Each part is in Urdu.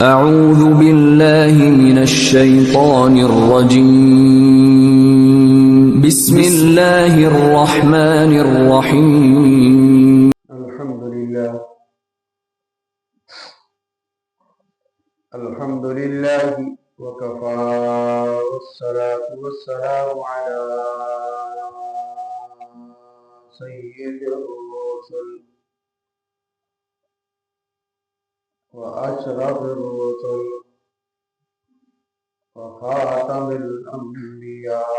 اعوذ باللہ من الشیطان الرجیم بسم اللہ الرحمن الرحیم الحمدللہ وکفا والصلاة والسلام علی سید الرسل واشرف الرسل وخاتم الانبیاء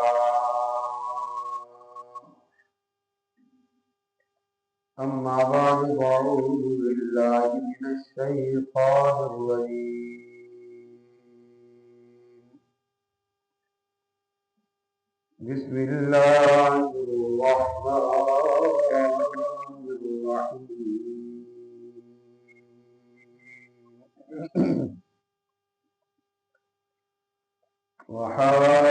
اما بعد فاعوذ باللہ من الشیطان الرجیم بسم اللہ الرحمن الرحیم وحاجه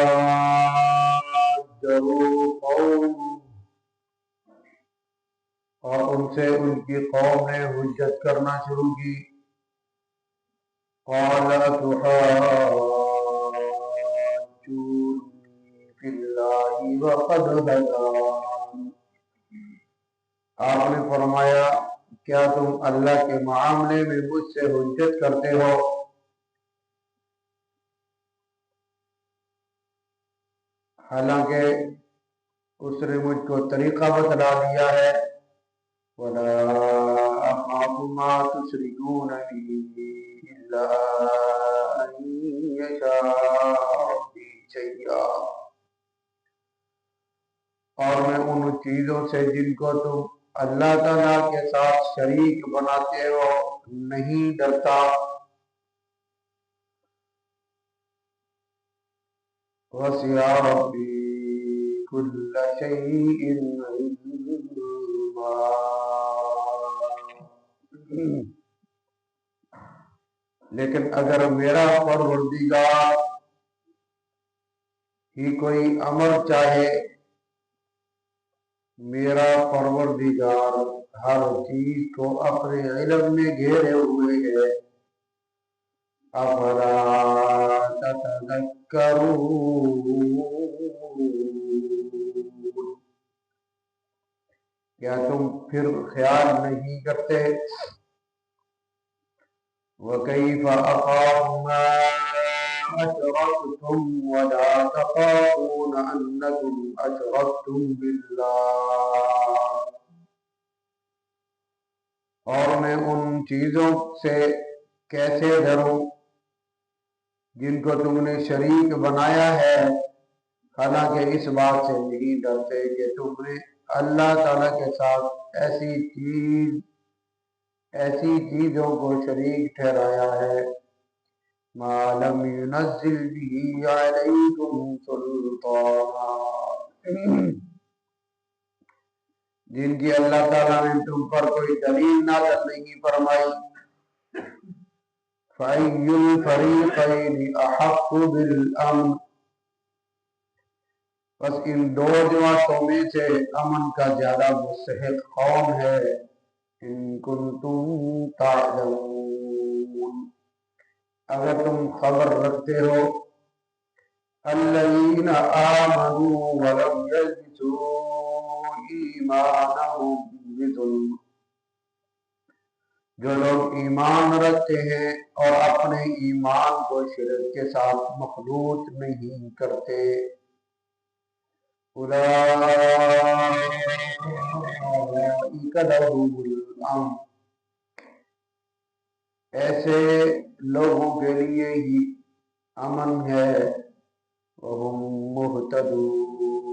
قومه، اور ان سے ان کی قوم نے حجت کرنا شروع کی. قال تحاجونی فی اللہ وقد ہدان، آپ نے فرمایا کیا تم اللہ کے معاملے میں مجھ سے حجت کرتے ہو حالانکہ اس نے مجھ کو طریقہ بتلا دیا ہے. وَلَا أَخَافُ مَا تُشْرِكُونَ بِهِ إِلَّا أَن يَشَاءَ رَبِّي شَيْئًا، اور میں ان چیزوں سے جن کو تم اللہ تعالیٰ کے ساتھ شریک بناتے ہو نہیں ڈرتا. وَسِعَ رَبِّي كُلَّ شَيْءٍ عِلْمًا، لیکن اگر میرا پروردگار ہی کوئی امر چاہے، میرا پروردگار ہر چیز کو اپنے علم میں گھیرے ہوئے ہے. افلا تتذکرون، کیا تم پھر خیال نہیں کرتے؟ وَكَيْفَ أَخَافُ مَا أَشْرَكْتُمْ وَلَا تَخَافُونَ أَنَّكُمْ أَشْرَكْتُمْ بِاللَّهِ، اور میں ان چیزوں سے کیسے ڈروں جن کو تم نے شریک بنایا ہے، حالانکہ اس بات سے نہیں ڈرتے کہ تم نے اللہ تعالیٰ کے ساتھ ایسی چیزوں کو شریک ٹھہرایا ہے. ما لم ينزل به عليكم سلطانا، جن کی اللہ تعالیٰ نے تم پر کوئی دلیل نازل نہیں فرمائی. فَأَيُّ الْفَرِيقَيْنِ أَحَقُّ بِالْأَمْنِ، بس ان دو جماعتوں میں سے امن کا زیادہ مستحق کون ہے؟ ان کنتم تعلمون، اگر تم خبر رکھتے ہو. الذین آمنوا ولم یلبسوا ایمانہم بظلم، جو لوگ ایمان رکھتے ہیں اور اپنے ایمان کو شرک کے ساتھ مخلوط نہیں کرتے. اولئک لہم الامن، ایسے لوگوں کے لیے ہی امن ہے. وہم مہتدون،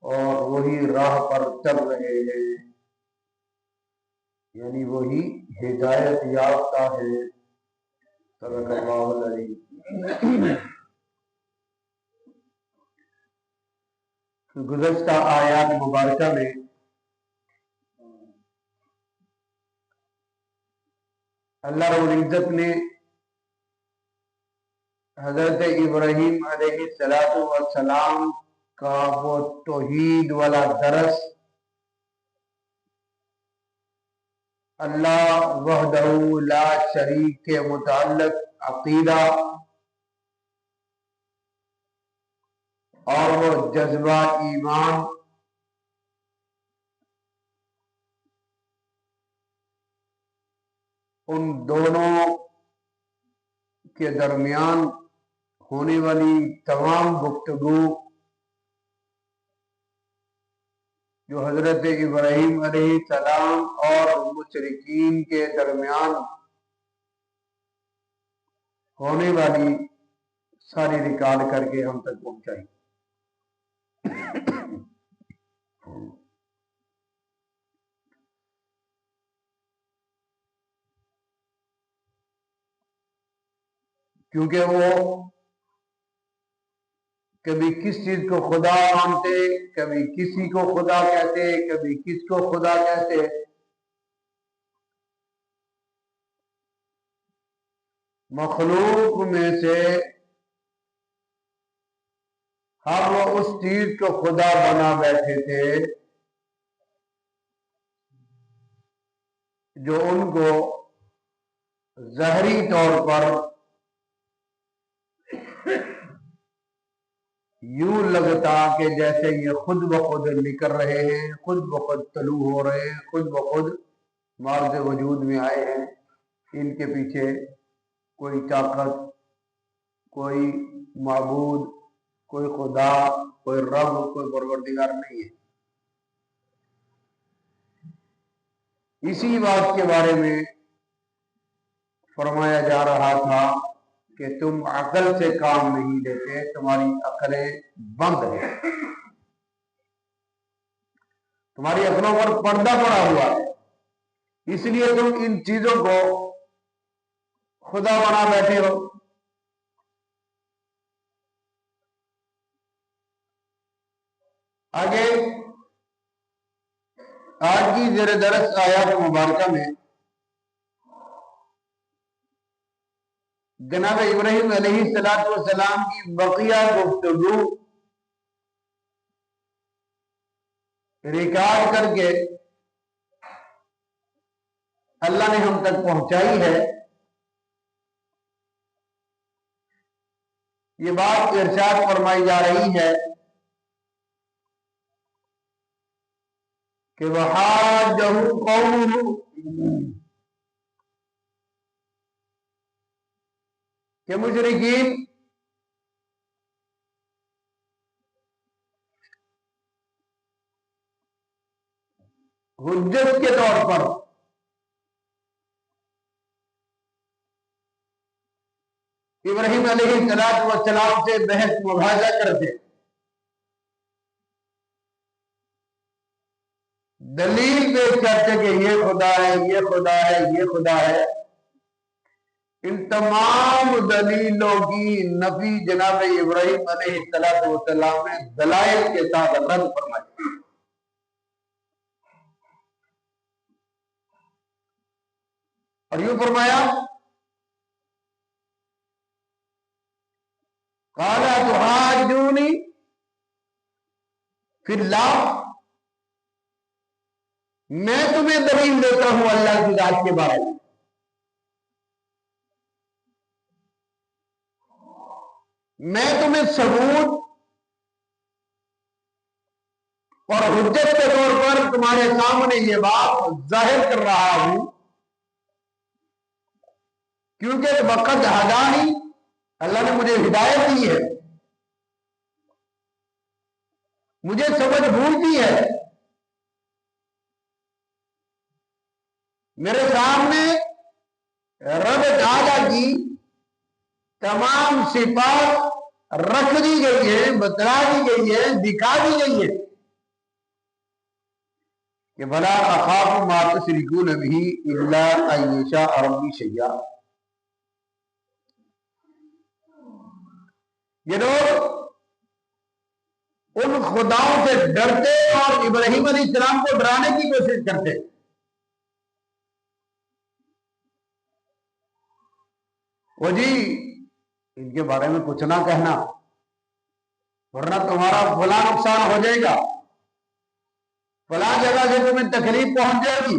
اور وہی راہ پر چل رہے ہیں، یعنی وہی ہدایت یافتہ ہے. صدق اللہ العظیم. گزشتہ آیات مبارکہ میں اللہ رب العزت نے حضرت ابراہیم علیہ السلام کا وہ توحید والا درس اللہ وحدہ لا شریک کے متعلق عقیدہ اور وہ جذبہ ایمان ان دونوں کے درمیان ہونے والی تمام گفتگو جو حضرت ابراہیم علیہ السلام اور مشرکین کے درمیان ہونے والی ساری ریکارڈ کر کے ہم تک پہنچائی. کیونکہ وہ کبھی کس چیز کو خدا مانتے، کبھی کسی کو خدا کہتے، کبھی کس کو خدا کہتے. مخلوق میں سے ہم اس چیز کو خدا بنا بیٹھے تھے جو ان کو ظاہری طور پر یوں لگتا کہ جیسے یہ خود بخود نکل رہے ہیں، خود بخود طلوع ہو رہے ہیں، خود بخود مارز وجود میں آئے ہیں. ان کے پیچھے کوئی طاقت، کوئی معبود، کوئی خدا، کوئی رب، کوئی پروردگار نہیں ہے. اسی بات کے بارے میں فرمایا جا رہا تھا کہ تم عقل سے کام نہیں لیتے، تمہاری عقلیں بند ہیں، تمہاری عقلوں پر پردہ پڑا ہوا ہے، اس لیے تم ان چیزوں کو خدا بنا بیٹھے ہو. آگے آج کی زیر درس آیات مبارکہ میں جناب ابراہیم علیہ السلام کی بقیہ گفتگو ریکارڈ کر کے اللہ نے ہم تک پہنچائی ہے. یہ بات ارشاد فرمائی جا رہی ہے کہ وحاجہ قومہ، کہ مشرکین حجت کے طور پر ابراہیم علیہ السلام سے بحث مباحثہ کرتے، دلیل پیش کرتے کہ یہ خدا ہے، یہ خدا ہے، یہ خدا ہے. ان تمام دلیلوں کی نفی جناب ابراہیم علیہ السلام نے دلائل کے ساتھ رد فرمائی. اور یوں فرمایا قال تحاجونی فی اللہ، میں تمہیں دلیل دیتا ہوں اللہ کی ذات کے بارے میں، میں تمہیں ثبوت اور حجت کے طور پر تمہارے سامنے یہ بات ظاہر کر رہا ہوں، کیونکہ وقت ہدانی، اللہ نے مجھے ہدایت دی ہے، مجھے سمجھ بھول دی ہے. میرے سامنے رب تعالیٰ کی تمام صفات رکھ دی گئی ہے، بتلا دی گئی ہے، دکھا دی گئی ہے کہ بلا اخاف ما تشرکون به الا ان یشاء ربی شیئا. یہ لوگ ان خداؤں سے ڈرتے اور ابراہیم علیہ السلام کو ڈرانے کی کوشش کرتے. وہ جی ان کے بارے میں کچھ نہ کہنا ورنہ تمہارا فلاں نقصان ہو جائے گا، فلاں جگہ سے تمہیں تکلیف پہنچ جائے گی.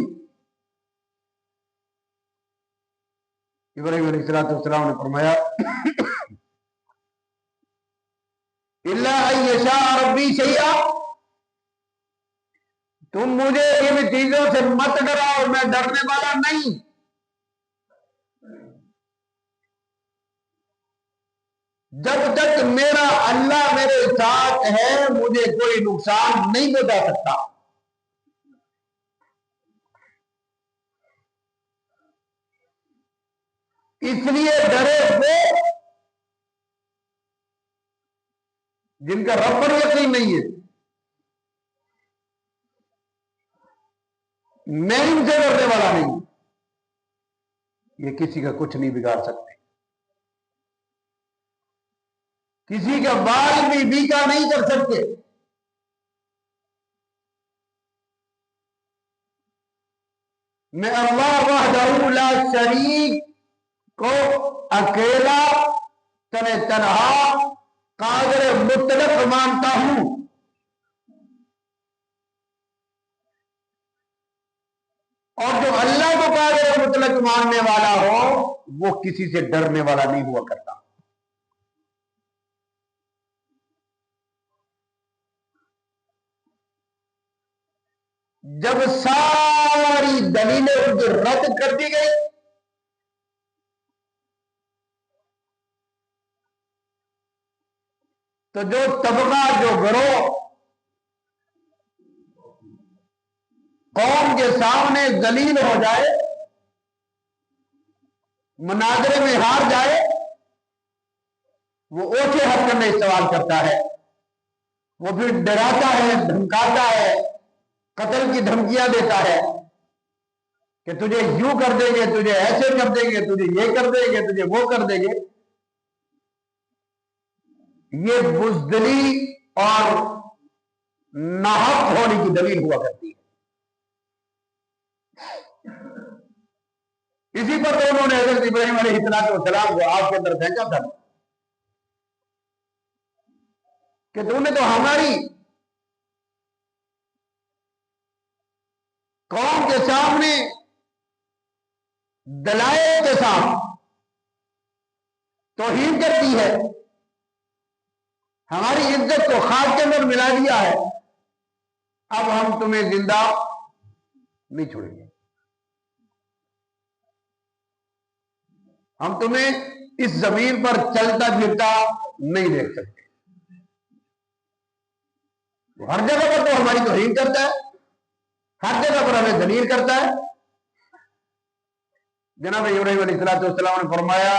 ابراہیم علیہ السلام نے فرمایا الا ان یشاء ربی شیئا، تم مجھے ان چیزوں سے مت ڈراؤ، میں ڈرنے والا نہیں۔ جب تک میرا اللہ میرے ساتھ ہے مجھے کوئی نقصان نہیں پہنچا سکتا۔ اس لیے ڈرے وہ جن کا رب پر یقین نہیں ہے، میں ان سے ڈرنے والا نہیں، یہ کسی کا کچھ نہیں بگاڑ سکتے، کسی کا بال بھی بیکا نہیں کر سکتے۔ میں اللہ وحدہ لا شریک کو اکیلا تنہا قادر مطلق مانتا ہوں، اور جو اللہ کو قادر مطلق ماننے والا ہو وہ کسی سے ڈرنے والا نہیں ہوا کرتا۔ جب ساری دلیلیں ان کی رد کر دی گئی تو جو طبقہ، جو گروہ قوم کے سامنے ذلیل ہو جائے، مناظرے میں ہار جائے، وہ اوچھے حرکت میں استعمال کرتا ہے، وہ پھر ڈراتا ہے، دھمکاتا ہے، قتل کی دھمکیاں دیتا ہے کہ تجھے یوں کر دیں گے، تجھے ایسے کر دیں گے، تجھے یہ کر دیں گے، تجھے وہ کر دیں گے۔ یہ بزدلی اور ناحق ہونے کی دلیل ہوا کرتی ہے۔ اسی پر تو انہوں نے حضرت ابراہیم علیہ السلام کو آگ کے اندر پھینکا تھا کہ تو نے تو ہماری قوم کے سامنے دلائل کے ساتھ توہین کر دی ہے، ہماری عزت کو خاک کے اندر ملا دیا ہے، اب ہم تمہیں زندہ نہیں چھوڑیں گے، ہم تمہیں اس زمین پر چلتا پھرتا نہیں دیکھ سکتے۔ وہ ہر جگہ پر تو ہماری توہین کرتا ہے، ہر جگہ پر ہمیں ذلیل کرتا ہے۔ جناب ابراہیم علیہ السلام نے فرمایا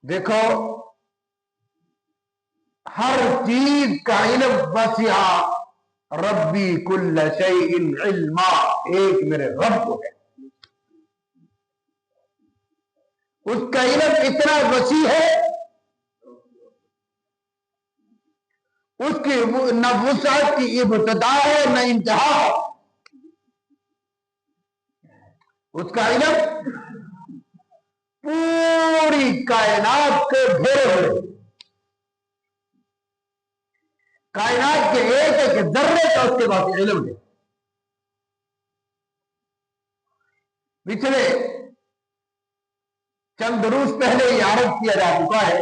دیکھو ہر چیز کا علم وسع ربی کل شیء علما، ایک میرے رب کو ہے، اس کا علم اتنا وسیع ہے، اس کی نہ وسعت کی ابتدا ہے نہ انتہا ہے، اس کا علم پوری کائنات کے گھیرے ہوئے، کائنات کے ایک ایک ذرے کا اس کے پاس علم ہے۔ پچھلے چند دروس پہلے یہ عرض کیا جا چکا ہے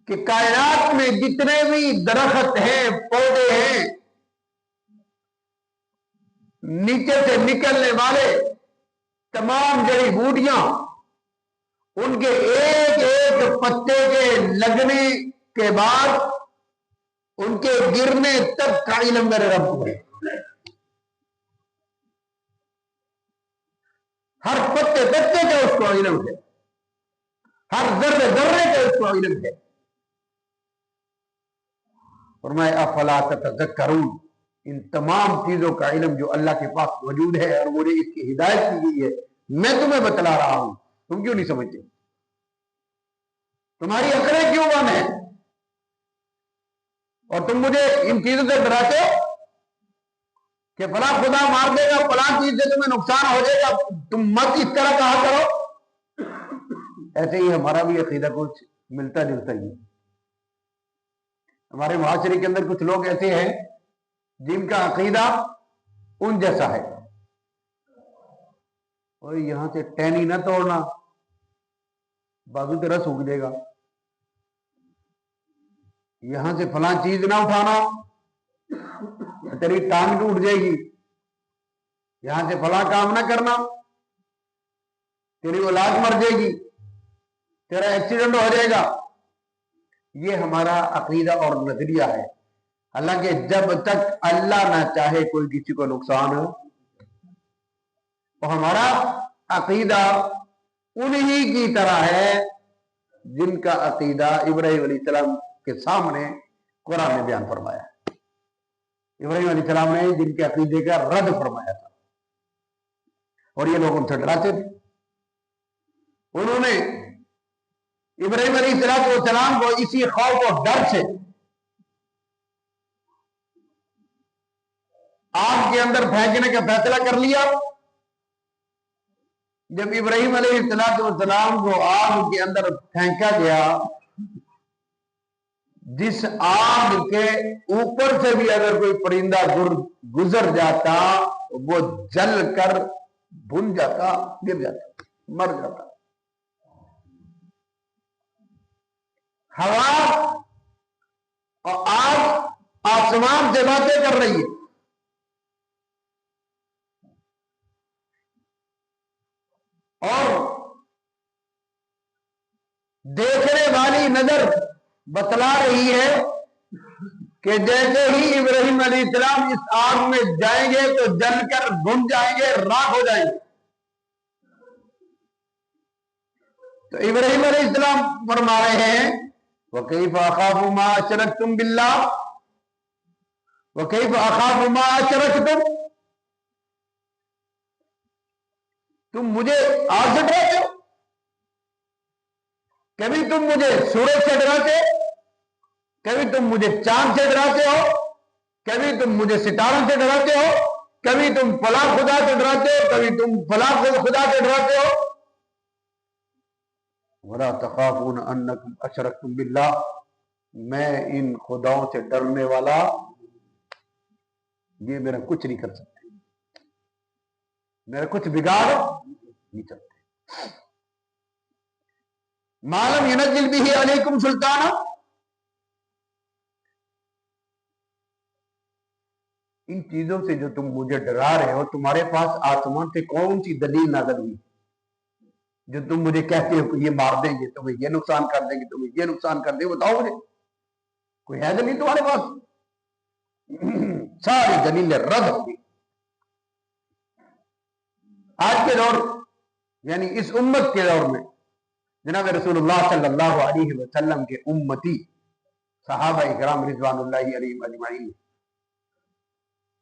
کہ کائنات میں جتنے بھی درخت ہیں، پودے ہیں، نیچے سے نکلنے والے تمام جڑی بوٹیاں، ان کے ایک ایک پتے کے لگنے کے بعد ان کے گرنے تک کا علم میرے رب کو ہے۔ ہر پتے پتے کا اس کو علم ہے، ہر ذرے ذرے کا اس کو علم ہے۔ فرمائے افلا تتذکرون، ان تمام چیزوں کا علم جو اللہ کے پاس موجود ہے اور مجھے اس کی ہدایت کی گئی ہے، میں تمہیں بتلا رہا ہوں، تم کیوں نہیں سمجھتے؟ تمہاری عقلیں کیوں بند ہیں اور تم مجھے ان چیزوں سے ڈراتے ہو کہ فلاں خدا مار دے گا، فلاں چیز سے تمہیں نقصان ہو جائے گا، تم مت اس طرح کہا کرو۔ ایسے ہی ہمارا بھی عقیدہ کچھ ملتا جلتا ہی ہے۔ ہمارے معاشرے کے اندر کچھ لوگ ایسے ہیں جن کا عقیدہ ان جیسا ہے، اور یہاں سے ٹہنی نہ توڑنا، بازو تیرا سوکھ جائے گا، یہاں سے فلاں چیز نہ اٹھانا تیری ٹانگ ٹوٹ جائے گی، یہاں سے فلاں کام نہ کرنا تیری اولاد مر جائے گی، تیرا ایکسیڈنٹ ہو جائے گا۔ یہ ہمارا عقیدہ اور نظریہ ہے، حالانکہ جب تک اللہ نہ چاہے کوئی کسی کو نقصان ہو، تو ہمارا عقیدہ انہی کی طرح ہے جن کا عقیدہ ابراہیم علیہ السلام کے سامنے قرآن نے بیان فرمایا۔ ابراہیم علیہ السلام نے جن کے عقیدے کا رد فرمایا تھا، اور یہ لوگ ان سے ڈراتے تھے۔ انہوں نے ابراہیم علیہ السلام کو اسی خوف اور ڈر سے آگ کے اندر پھینکنے کا فیصلہ کر لیا۔ جب ابراہیم علیہ السلام کو آگ کے اندر پھینکا گیا، جس آگ کے اوپر سے بھی اگر کوئی پرندہ گزر جاتا وہ جل کر بھن جاتا، گر جاتا، مر جاتا۔ ہوا اور آگ آسمان سے باتیں کر رہی ہے، اور دیکھنے والی نظر بتلا رہی ہے کہ جیسے ہی ابراہیم علیہ السلام اس آگ میں جائیں گے تو جل کر بھن جائیں گے، راکھ ہو جائیں گے۔ تو ابراہیم علیہ السلام فرما رہے ہیں وَكَيْفَ أَخَافُ مَا أَشْرَكْتُمْ بِاللَّهِ وَكَيْفَ أَخَافُ مَا أَشْرَكْتُمْ، تم مجھے آگ سے ڈراتے ہو، کبھی تم مجھے سورج سے ڈراتے ہو، کبھی تم مجھے چاند سے ڈراتے ہو، کبھی تم مجھے ستاروں سے ڈراتے ہو، کبھی تم فلاں خدا سے ڈراتے ہو، کبھی تم فلاں خدا سے ڈراتے ہو۔ وَلَا تَخَافُونَ أَنَّكُمْ أَشْرَكْتُمْ بِاللَّهِ، میں ان خداؤں سے ڈرنے والا، یہ میرا کچھ نہیں کر سکتے، میرا کچھ بگاڑ نہیں سکتے۔ مَا لَمْ يُنَزِّلْ بِهِ عَلَيْكُمْ سُلْطَانًا، ان چیزوں سے جو تم مجھے ڈرا رہے ہو، تمہارے پاس آسمان سے کون سی دلیل نازل ہوئی جو تم مجھے کہتے ہو کہ یہ مار دیں گے، تمہیں یہ نقصان کر دیں گے، تمہیں یہ نقصان کر دیں گے؟ بتاؤ مجھے، کوئی ہے دلیل تمہارے پاس؟ ساری دلیلیں رد ہو گئی۔ آج کے دور یعنی اس امت کے دور میں جناب رسول اللہ صلی اللہ علیہ وسلم کے امتی صحابہ کرام رضوان اللہ علیہم اجمعین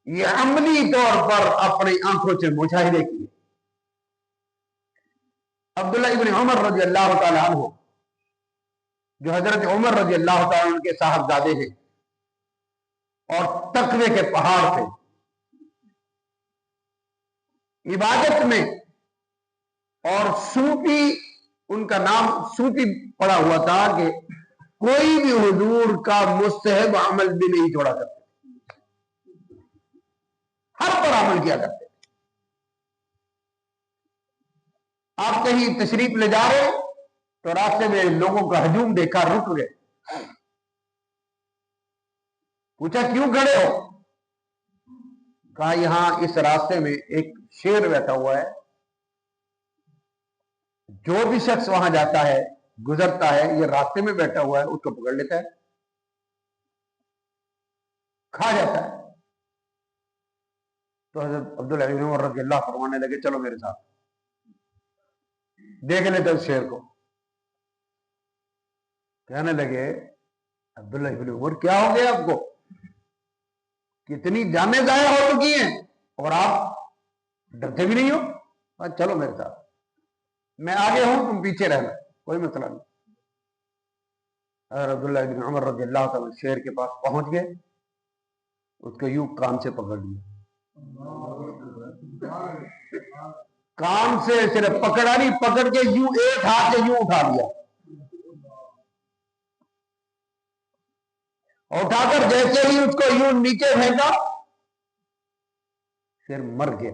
یہ عملی طور پر اپنی آنکھوں سے مشاہدے کیے۔ عبداللہ ابن عمر رضی اللہ تعالیٰ عنہ، جو حضرت عمر رضی اللہ تعالیٰ عنہ کے صاحبزادے ہیں اور تقوی کے پہاڑ تھے، عبادت میں اور صوفی، ان کا نام صوفی پڑا ہوا تھا کہ کوئی بھی حضور کا مستحب عمل بھی نہیں چھوڑا کرتے، ہر پر عمل کیا کرتے۔ آپ کہیں تشریف لے جا رہے تو راستے میں لوگوں کا ہجوم دیکھا، رک گئے، پوچھا کیوں کھڑے ہو؟ کہا یہاں اس راستے میں ایک شیر بیٹھا ہوا ہے، جو بھی شخص وہاں جاتا ہے گزرتا ہے، یہ راستے میں بیٹھا ہوا ہے، اس کو پکڑ لیتا ہے، کھا جاتا ہے۔ تو حضرت عبداللہ بن عمر رضی اللہ فرمانے لگے چلو میرے ساتھ دیکھ لیتے اس شیر کو۔ کہنے لگے عبداللہ بن عمر کیا ہو گیا آپ کو، کتنی جانیں ضائع ہو چکی ہیں اور آپ ڈرتے بھی نہیں ہو؟ چلو میرے ساتھ، میں آگے ہوں تم پیچھے رہنا، کوئی مسئلہ نہیں۔ حضرت عبداللہ بن عمر رضی اللہ تعالیٰ شیر کے پاس پہنچ گئے، اس کو یوں کان سے پکڑ لیا، کان سے صرف پکڑا نہیں، پکڑ کے یوں ایک ہاتھ سے یوں اٹھا لیا، اٹھا کر جیسے ہی اس کو یوں نیچے پھینکا، پھر مر گیا۔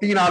3